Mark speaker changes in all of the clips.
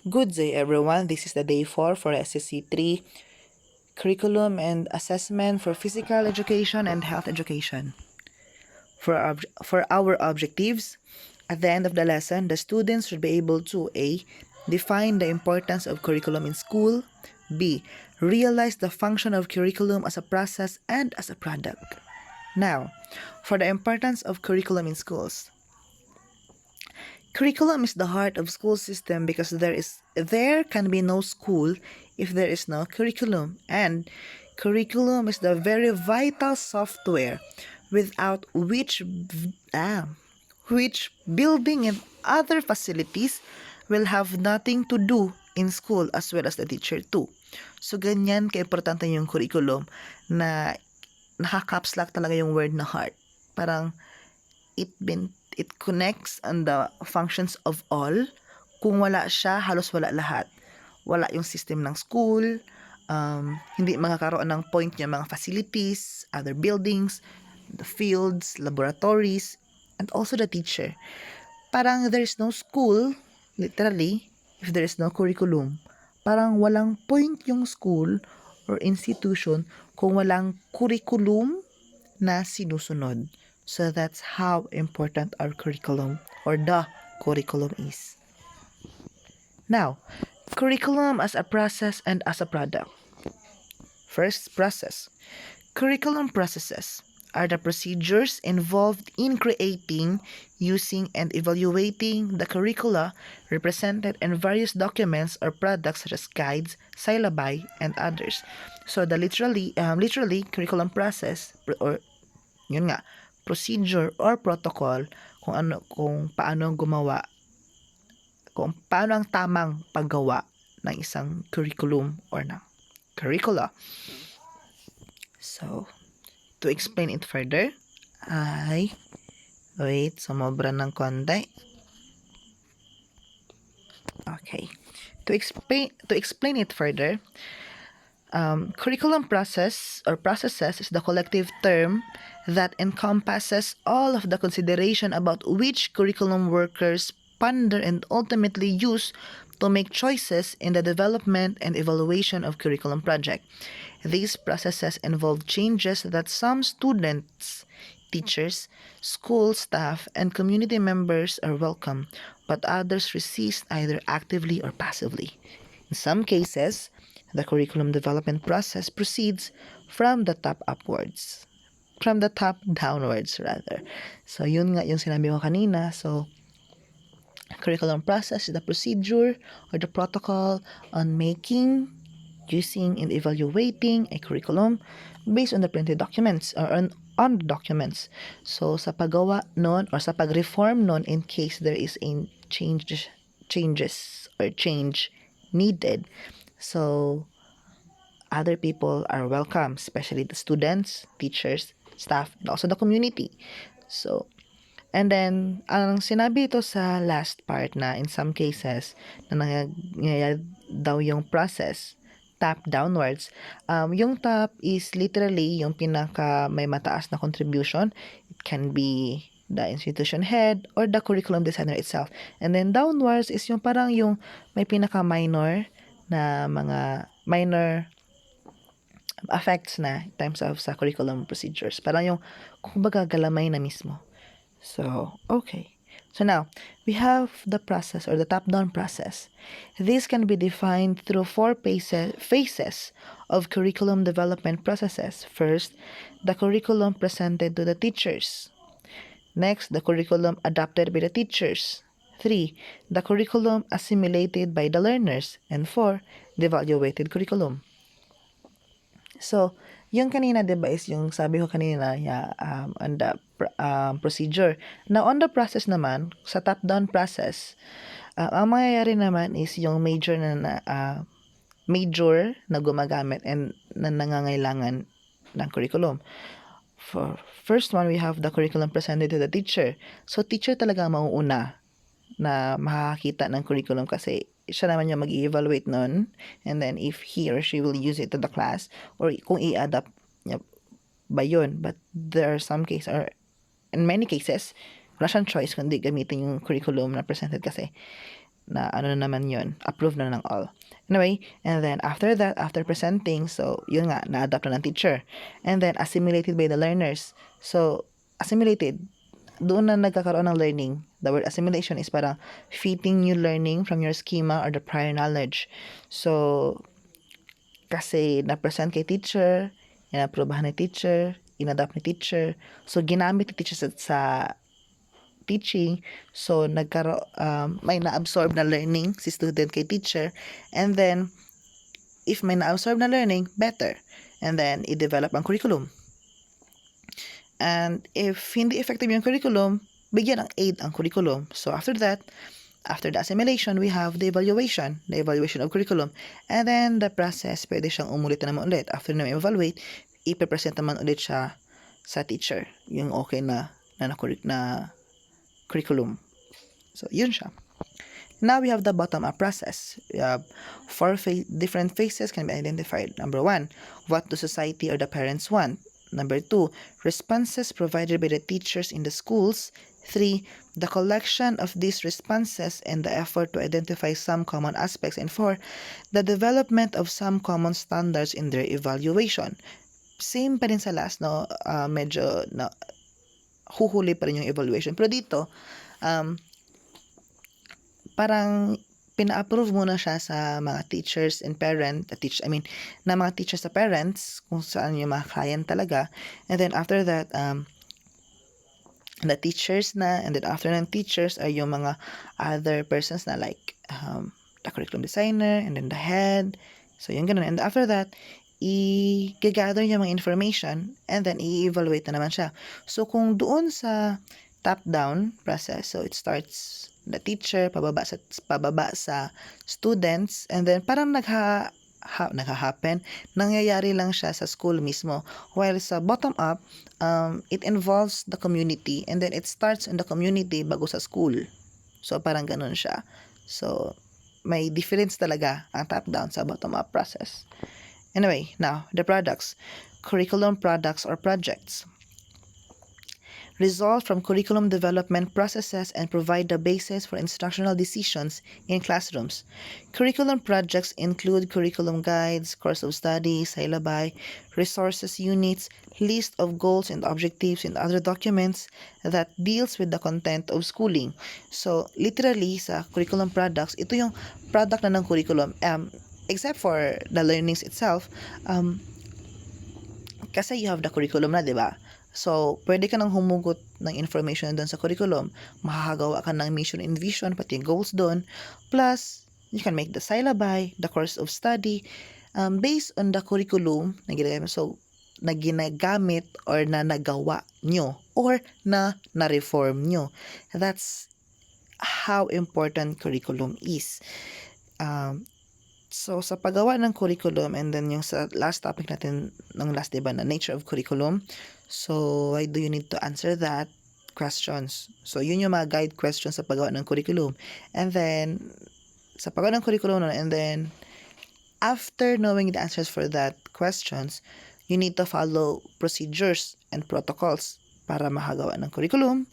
Speaker 1: Good day, everyone. This is the day 4 for SCC3 Curriculum and Assessment for Physical Education and Health Education. For our objectives, at the end of the lesson, the students should be able to A. Define the importance of curriculum in school. B. Realize the function of curriculum as a process and as a product. Now, for the importance of curriculum in schools. Curriculum is the heart of school system because there can be no school if there is no curriculum, and curriculum is the very vital software without which building and other facilities will have nothing to do in school as well as the teacher too. So ganyan ka-importante yung curriculum na naka-caps lock talaga yung word na heart. Parang it connects on the functions of all. Kung wala siya, halos wala lahat. Wala yung system ng school, hindi makakaroon ng point yung mga facilities, other buildings, the fields, laboratories, and also the teacher. Parang there is no school, literally, if there is no curriculum. Parang walang point yung school or institution kung walang curriculum na sinusunod. So that's how important our curriculum or the curriculum is. Now, curriculum as a process and as a product. First, process. Curriculum processes are the procedures involved in creating, using, and evaluating the curricula represented in various documents or products such as guides, syllabi, and others. So the literally curriculum process or yun nga, procedure or protocol kung paano ang tamang paggawa ng isang curriculum or ng curricula. So, to explain it further, sumobra ng konti. Okay. To explain it further, curriculum process or processes is the collective term that encompasses all of the consideration about which curriculum workers ponder and ultimately use to make choices in the development and evaluation of curriculum project. These processes involve changes that some students, teachers, school staff, and community members are welcome, but others resist either actively or passively. In some cases, the curriculum development process proceeds from the top upwards. From the top downwards, rather. So, yun nga yung sinabi ko kanina. So, curriculum process is the procedure or the protocol on making, using, and evaluating a curriculum based on the printed documents or on the documents. So, sa paggawa nun or sa pag-reform nun in case there is a change needed. So, other people are welcome, especially the students, teachers, staff, and also the community. So, and then, ang sinabi ito sa last part na in some cases, na nangyayari daw yung process, top downwards. Yung top is literally yung pinaka may mataas na contribution. It can be the institution head or the curriculum designer itself. And then downwards is yung parang yung may pinaka minor na mga minor affects na in terms of sa curriculum procedures. Parang yung, kumbaga, galamay na mismo. So, okay. So now, we have the process or the top-down process. This can be defined through 4 phases of curriculum development processes. First, the curriculum presented to the teachers. Next, the curriculum adopted by the teachers. 3, the curriculum assimilated by the learners. And 4, the evaluated curriculum. So, yung kanina, diba, is yung sabi ko kanina, on the procedure. Now, on the process naman, sa top-down process, ang mangyayari naman is yung major na gumagamit and na nangangailangan ng curriculum. For first one, we have the curriculum presented to the teacher. So, teacher talaga mauuna na makakakita ng curriculum kasi siya naman yung mag-i-evaluate nun, and then if he or she will use it to the class or kung i-adapt niya ba yun. But there are some cases, or in many cases, wala siyang choice kundi gamitin yung curriculum na presented kasi na ano na naman yun, approve na ng all. Anyway, and then after that, after presenting, so yun nga, na-adapt na ng teacher. And then assimilated by the learners. So, assimilated, doon na nagkakaroon ng learning. The word assimilation is parang fitting new learning from your schema or the prior knowledge. So, kasi na-present kay teacher, inaprobahan ni teacher, inadapt ni teacher. So, ginamit ni teacher sa teaching. So, may na-absorb na learning si student kay teacher. And then, if may na-absorb na learning, better. And then, i-develop ang curriculum. And if hindi effective yung curriculum, bigyan ng aid ang curriculum. So, after that, after the assimilation, we have the evaluation of curriculum. And then, the process, pwede siyang umulit na naman ulit. After na evaluate, ipipresent naman ulit siya sa teacher. Yung okay na curriculum. So, yun siya. Now, we have the bottom-up process. We have four different phases can be identified. Number 1, what the society or the parents want. Number 2, responses provided by the teachers in the schools. 3, the collection of these responses and the effort to identify some common aspects. And 4, the development of some common standards in their evaluation. Same pa rin sa last, no? Medyo na huhuli pa rin yung evaluation. Pero dito, parang pina-approve muna siya sa mga teachers and na mga teachers sa parents, kung saan yung mga client talaga. And then after that, the teachers na, and then after ng teachers ay yung mga other persons na like the curriculum designer, and then the head. So yung ganun. And after that, i-gather yung mga information, and then i-evaluate na naman siya. So kung doon sa top-down process, so it starts the teacher, pababa sa students, and then parang nagha-happen, nangyayari lang siya sa school mismo. While sa bottom-up, it involves the community, and then it starts in the community bago sa school. So parang ganun siya. So may difference talaga ang top-down sa bottom-up process. Anyway, now, the products. Curriculum products or projects. Result from curriculum development processes and provide the basis for instructional decisions in classrooms. Curriculum projects include curriculum guides, course of study, syllabi, resources units, list of goals and objectives, and other documents that deals with the content of schooling. So, literally, sa curriculum products, ito yung product na ng curriculum. Except for the learnings itself, kasi you have the curriculum na, di ba? So, pwede ka nang humugot ng information doon sa curriculum. Makakagawa ka ng mission and vision, pati goals doon. Plus, you can make the syllabi, the course of study, based on the curriculum na ginagamit. So, na ginagamit or na nagawa nyo or na na-reform nyo. That's how important curriculum is. So, sa paggawa ng curriculum, and then yung sa last topic natin, ng last, diba, na nature of curriculum. So, why do you need to answer that? Questions. So, yun yung mga guide questions sa paggawa ng curriculum. And then, sa paggawa ng curriculum, and then, after knowing the answers for that questions, you need to follow procedures and protocols para makagawa ng curriculum.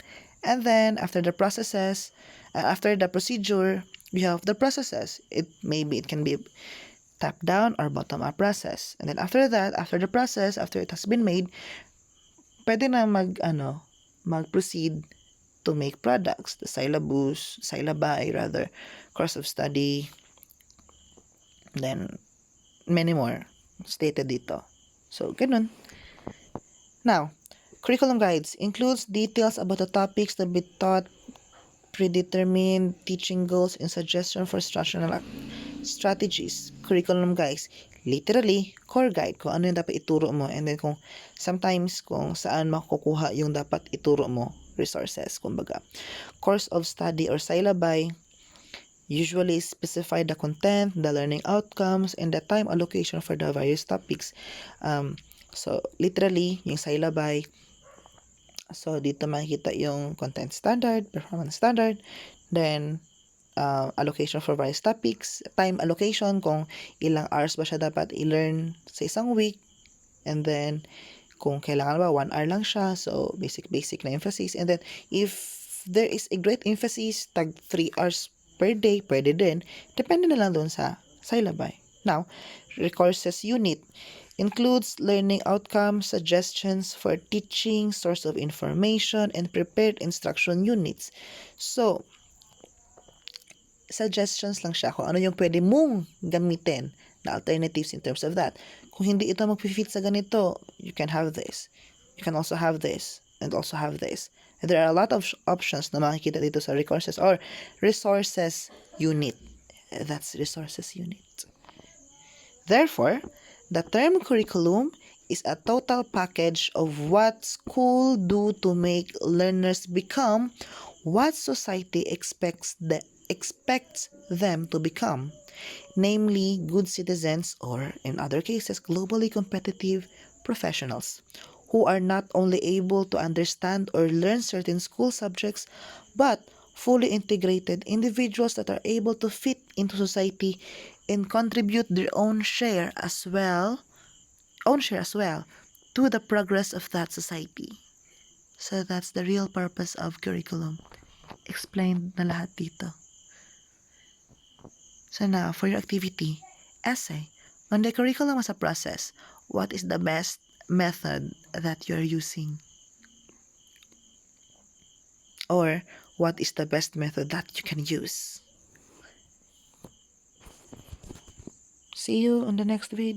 Speaker 1: And then, after the procedure, we have the processes. It can be top-down or bottom-up process. And then after that, after the process, after it has been made, pwede na mag-proceed to make products, the syllabi, course of study, then many more stated dito. So, ganun. Now, curriculum guides includes details about the topics to be taught, predetermined teaching goals, and suggestion for instructional strategies. Curriculum guides, literally, core guide, kung ano yung dapat ituro mo, and then kung saan makukuha yung dapat ituro mo, resources, kumbaga. Course of study or syllabi, usually specify the content, the learning outcomes, and the time allocation for the various topics. So, literally, yung syllabi, so, dito makikita yung content standard, performance standard, then, allocation for various topics, time allocation, kung ilang hours ba siya dapat i-learn sa isang week, and then, kung kailangan ba, 1 hour lang siya, so, basic na emphasis, and then, if there is a great emphasis, tag 3 hours per day, pwede din. Depende na lang doon sa syllabi. Now, recourses unit includes learning outcomes, suggestions for teaching, source of information, and prepared instruction units. So, suggestions lang siya kung ano yung pwede mong gamitin na alternatives in terms of that. Kung hindi ito mag-fit sa ganito, you can have this. You can also have this and also have this. And there are a lot of options na makikita dito sa recourses or resources unit. That's resources unit. Therefore, the term curriculum is a total package of what school do to make learners become what society expects them to become, namely good citizens or, in other cases, globally competitive professionals who are not only able to understand or learn certain school subjects but fully integrated individuals that are able to fit into society and contribute their own share as well to the progress of that society. So that's the real purpose of curriculum. Explained na lahat dito. So now, for your activity, essay. On the curriculum as a process, what is the best method that you're using? Or, what is the best method that you can use? See you on the next video.